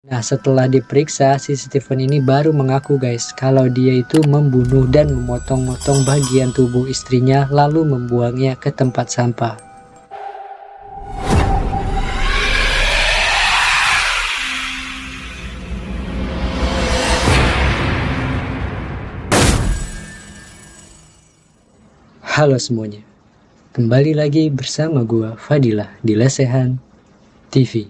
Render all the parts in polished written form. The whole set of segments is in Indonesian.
Nah, setelah diperiksa, si Steven ini baru mengaku guys, kalau dia itu membunuh dan memotong-motong bagian tubuh istrinya lalu membuangnya ke tempat sampah. Halo semuanya, kembali lagi bersama gua Fadilah di Lesehan TV,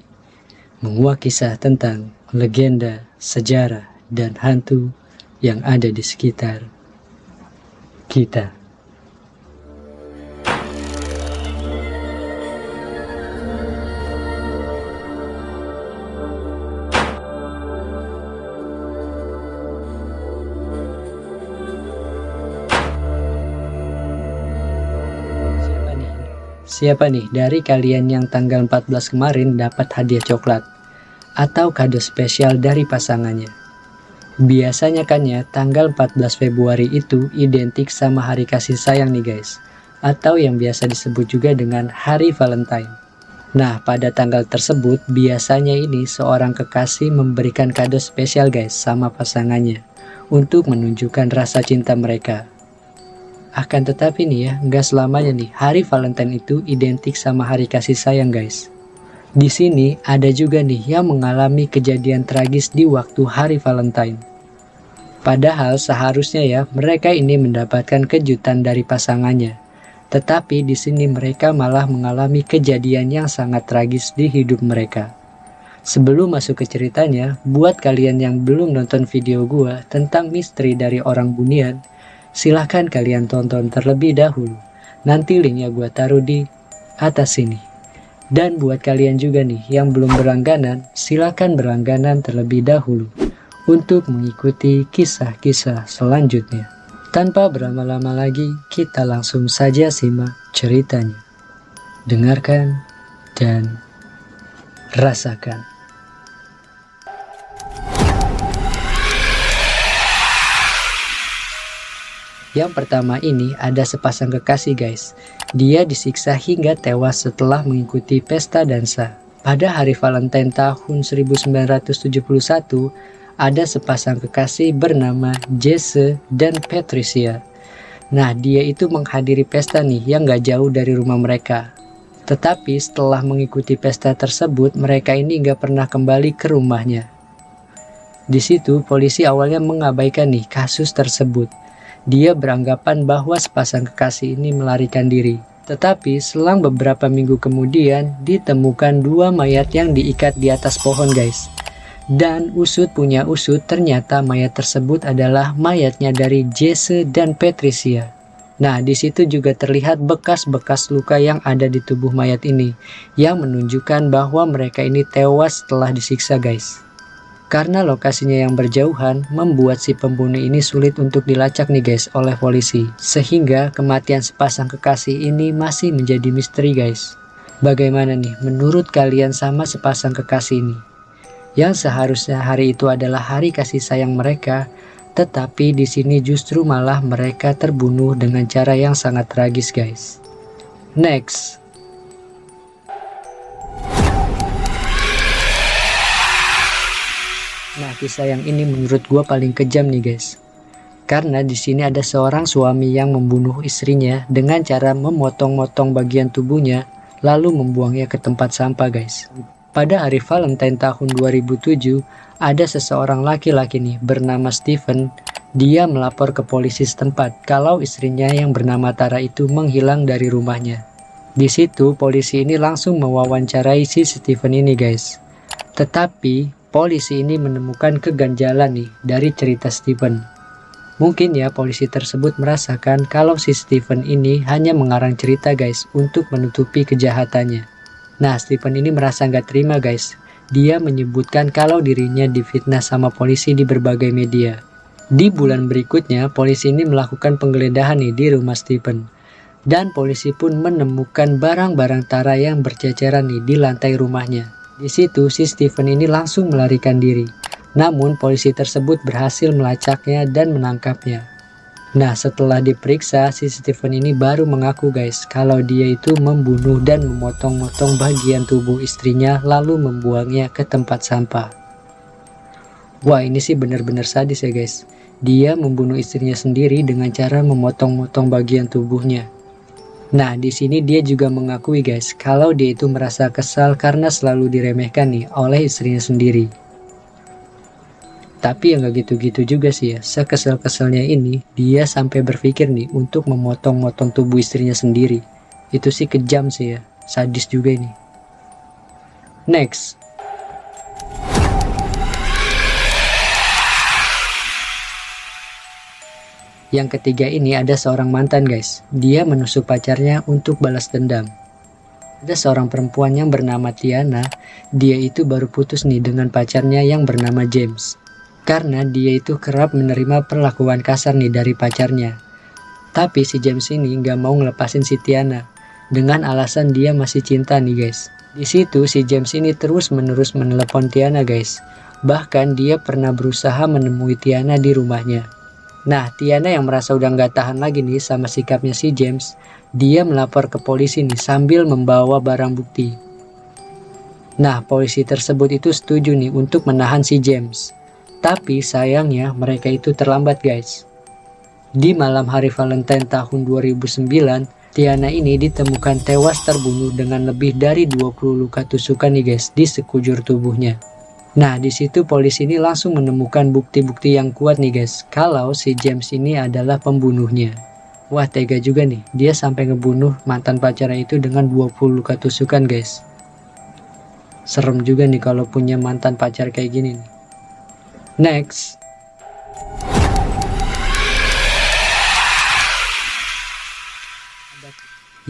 menguak kisah tentang legenda, sejarah, dan hantu yang ada di sekitar kita. Siapa nih dari kalian yang tanggal 14 kemarin dapat hadiah coklat atau kado spesial dari pasangannya? Biasanya kan ya, tanggal 14 Februari itu identik sama hari kasih sayang nih guys, atau yang biasa disebut juga dengan hari Valentine. Nah, pada tanggal tersebut biasanya ini seorang kekasih memberikan kado spesial guys sama pasangannya untuk menunjukkan rasa cinta mereka. Akan tetapi nih ya, nggak selamanya nih hari Valentine itu identik sama hari kasih sayang guys. Di sini ada juga nih yang mengalami kejadian tragis di waktu hari Valentine. Padahal seharusnya ya mereka ini mendapatkan kejutan dari pasangannya. Tetapi di sini mereka malah mengalami kejadian yang sangat tragis di hidup mereka. Sebelum masuk ke ceritanya, buat kalian yang belum nonton video gua tentang misteri dari orang Bunian, silahkan kalian tonton terlebih dahulu. Nanti linknya gue taruh di atas sini. Dan buat kalian juga nih yang belum berlangganan, silahkan berlangganan terlebih dahulu untuk mengikuti kisah-kisah selanjutnya. Tanpa berlama-lama lagi, kita langsung saja simak ceritanya. Dengarkan dan rasakan. Yang pertama ini ada sepasang kekasih guys. Dia disiksa hingga tewas setelah mengikuti pesta dansa. Pada hari Valentine tahun 1971, ada sepasang kekasih bernama Jesse dan Patricia. Nah, dia itu menghadiri pesta nih yang gak jauh dari rumah mereka. Tetapi setelah mengikuti pesta tersebut, mereka ini gak pernah kembali ke rumahnya. Di situ polisi awalnya mengabaikan nih kasus tersebut. Dia beranggapan bahwa sepasang kekasih ini melarikan diri. Tetapi selang beberapa minggu kemudian ditemukan dua mayat yang diikat di atas pohon guys. Dan usut punya usut, ternyata mayat tersebut adalah mayatnya dari Jesse dan Patricia. Nah, di situ juga terlihat bekas-bekas luka yang ada di tubuh mayat ini, yang menunjukkan bahwa mereka ini tewas setelah disiksa guys. Karena lokasinya yang berjauhan, membuat si pembunuh ini sulit untuk dilacak nih guys oleh polisi. Sehingga kematian sepasang kekasih ini masih menjadi misteri guys. Bagaimana nih menurut kalian sama sepasang kekasih ini? Yang seharusnya hari itu adalah hari kasih sayang mereka, tetapi di sini justru malah mereka terbunuh dengan cara yang sangat tragis guys. Next. Nah, kisah yang ini menurut gue paling kejam nih guys. Karena di sini ada seorang suami yang membunuh istrinya dengan cara memotong-motong bagian tubuhnya lalu membuangnya ke tempat sampah guys. Pada hari Valentine tahun 2007, ada seseorang laki-laki nih bernama Steven. Dia melapor ke polisi setempat kalau istrinya yang bernama Tara itu menghilang dari rumahnya. Di situ polisi ini langsung mewawancarai si Steven ini guys. Tetapi polisi ini menemukan keganjalan nih dari cerita Steven. Mungkin ya polisi tersebut merasakan kalau si Steven ini hanya mengarang cerita guys untuk menutupi kejahatannya. Nah, Steven ini merasa nggak terima guys. Dia menyebutkan kalau dirinya difitnah sama polisi di berbagai media. Di bulan berikutnya polisi ini melakukan penggeledahan nih di rumah Steven. Dan polisi pun menemukan barang-barang Tara yang berceceran nih di lantai rumahnya. Di situ si Steven ini langsung melarikan diri. Namun polisi tersebut berhasil melacaknya dan menangkapnya. Nah, setelah diperiksa, si Steven ini baru mengaku guys kalau dia itu membunuh dan memotong-motong bagian tubuh istrinya lalu membuangnya ke tempat sampah. Wah, ini sih benar-benar sadis ya guys. Dia membunuh istrinya sendiri dengan cara memotong-motong bagian tubuhnya. Nah, di sini dia juga mengakui guys, kalau dia itu merasa kesal karena selalu diremehkan nih oleh istrinya sendiri. Tapi ya nggak gitu-gitu juga sih ya, sekesal-kesalnya ini, dia sampai berpikir nih untuk memotong-motong tubuh istrinya sendiri. Itu sih kejam sih ya, sadis juga ini. Next. Yang ketiga ini ada seorang mantan guys. Dia menusuk pacarnya untuk balas dendam. Ada seorang perempuan yang bernama Tiana. Dia itu baru putus nih dengan pacarnya yang bernama James. Karena dia itu kerap menerima perlakuan kasar nih dari pacarnya. Tapi si James ini nggak mau ngelepasin si Tiana. Dengan alasan dia masih cinta nih guys. Di situ si James ini terus-menerus menelepon Tiana guys. Bahkan dia pernah berusaha menemui Tiana di rumahnya. Nah, Tiana yang merasa udah nggak tahan lagi nih sama sikapnya si James, dia melapor ke polisi nih sambil membawa barang bukti. Nah, polisi tersebut itu setuju nih untuk menahan si James. Tapi sayangnya mereka itu terlambat guys. Di malam hari Valentine tahun 2009, Tiana ini ditemukan tewas terbunuh dengan lebih dari 20 luka tusukan nih guys di sekujur tubuhnya. Nah, di situ polisi ini langsung menemukan bukti-bukti yang kuat nih guys, kalau si James ini adalah pembunuhnya. Wah, tega juga nih, dia sampai ngebunuh mantan pacarnya itu dengan 20 luka tusukan guys. Serem juga nih kalau punya mantan pacar kayak gini nih. Next.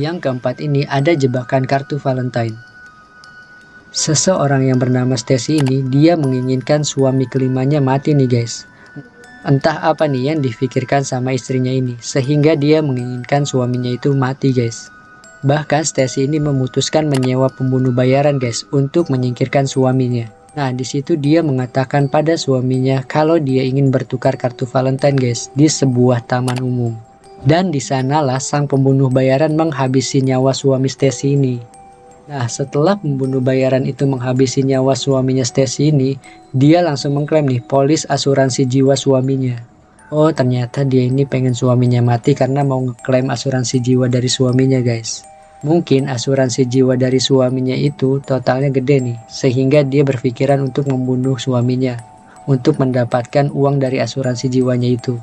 Yang keempat ini ada jebakan kartu Valentine. Seseorang yang bernama Stacy ini, dia menginginkan suami kelimanya mati nih guys. Entah apa nih yang difikirkan sama istrinya ini, sehingga dia menginginkan suaminya itu mati guys. Bahkan Stacy ini memutuskan menyewa pembunuh bayaran guys, untuk menyingkirkan suaminya. Nah, di situ dia mengatakan pada suaminya kalau dia ingin bertukar kartu Valentine guys, di sebuah taman umum. Dan di sanalah sang pembunuh bayaran menghabisi nyawa suami Stacy ini. Nah, setelah pembunuh bayaran itu menghabisi nyawa suaminya Stacy ini, dia langsung mengklaim nih polis asuransi jiwa suaminya. Oh, ternyata dia ini pengen suaminya mati karena mau ngeklaim asuransi jiwa dari suaminya guys. Mungkin asuransi jiwa dari suaminya itu totalnya gede nih, sehingga dia berpikiran untuk membunuh suaminya untuk mendapatkan uang dari asuransi jiwanya itu.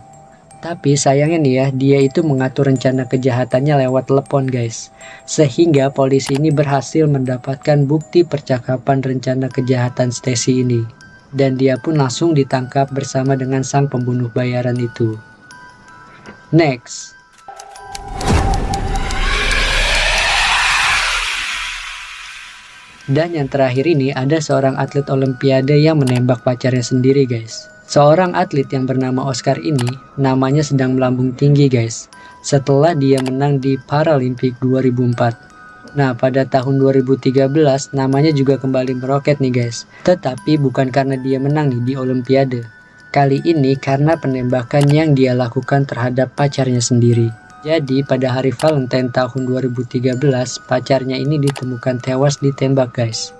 Tapi sayangnya nih ya, dia itu mengatur rencana kejahatannya lewat telepon guys. Sehingga polisi ini berhasil mendapatkan bukti percakapan rencana kejahatan Stacy ini. Dan dia pun langsung ditangkap bersama dengan sang pembunuh bayaran itu. Next. Dan yang terakhir ini ada seorang atlet olimpiade yang menembak pacarnya sendiri guys. Seorang atlet yang bernama Oscar ini namanya sedang melambung tinggi guys, setelah dia menang di Paralimpik 2004. Nah, pada tahun 2013 namanya juga kembali meroket nih guys, tetapi bukan karena dia menang nih di Olimpiade. Kali ini karena penembakan yang dia lakukan terhadap pacarnya sendiri. Jadi pada hari Valentine tahun 2013 pacarnya ini ditemukan tewas ditembak guys.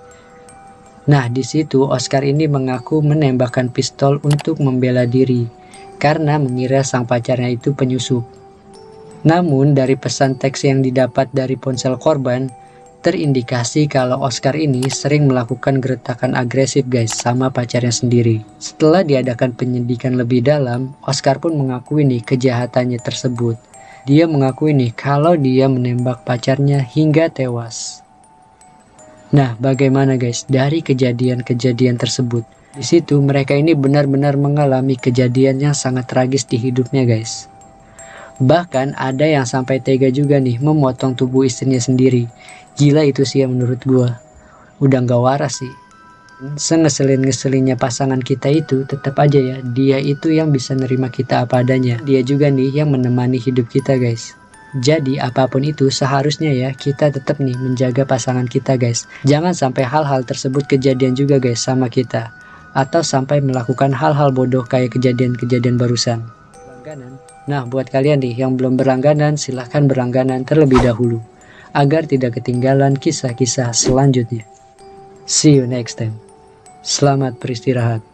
Nah, di situ Oscar ini mengaku menembakkan pistol untuk membela diri karena mengira sang pacarnya itu penyusup. Namun dari pesan teks yang didapat dari ponsel korban, terindikasi kalau Oscar ini sering melakukan gertakan agresif guys sama pacarnya sendiri. Setelah diadakan penyidikan lebih dalam, Oscar pun mengakui nih kejahatannya tersebut. Dia mengakui nih kalau dia menembak pacarnya hingga tewas. Nah, bagaimana guys dari kejadian-kejadian tersebut? Di situ mereka ini benar-benar mengalami kejadian yang sangat tragis di hidupnya guys. Bahkan ada yang sampai tega juga nih memotong tubuh istrinya sendiri. Gila itu sih ya menurut gua. Udah gak waras sih. Sengeselin-ngeselinnya pasangan kita itu tetap aja ya, dia itu yang bisa nerima kita apa adanya. Dia juga nih yang menemani hidup kita guys. Jadi apapun itu seharusnya ya kita tetap nih menjaga pasangan kita guys. Jangan sampai hal-hal tersebut kejadian juga guys sama kita. Atau sampai melakukan hal-hal bodoh kayak kejadian-kejadian barusan. Berlangganan. Nah, buat kalian nih yang belum berlangganan, silahkan berlangganan terlebih dahulu. Agar tidak ketinggalan kisah-kisah selanjutnya. See you next time. Selamat beristirahat.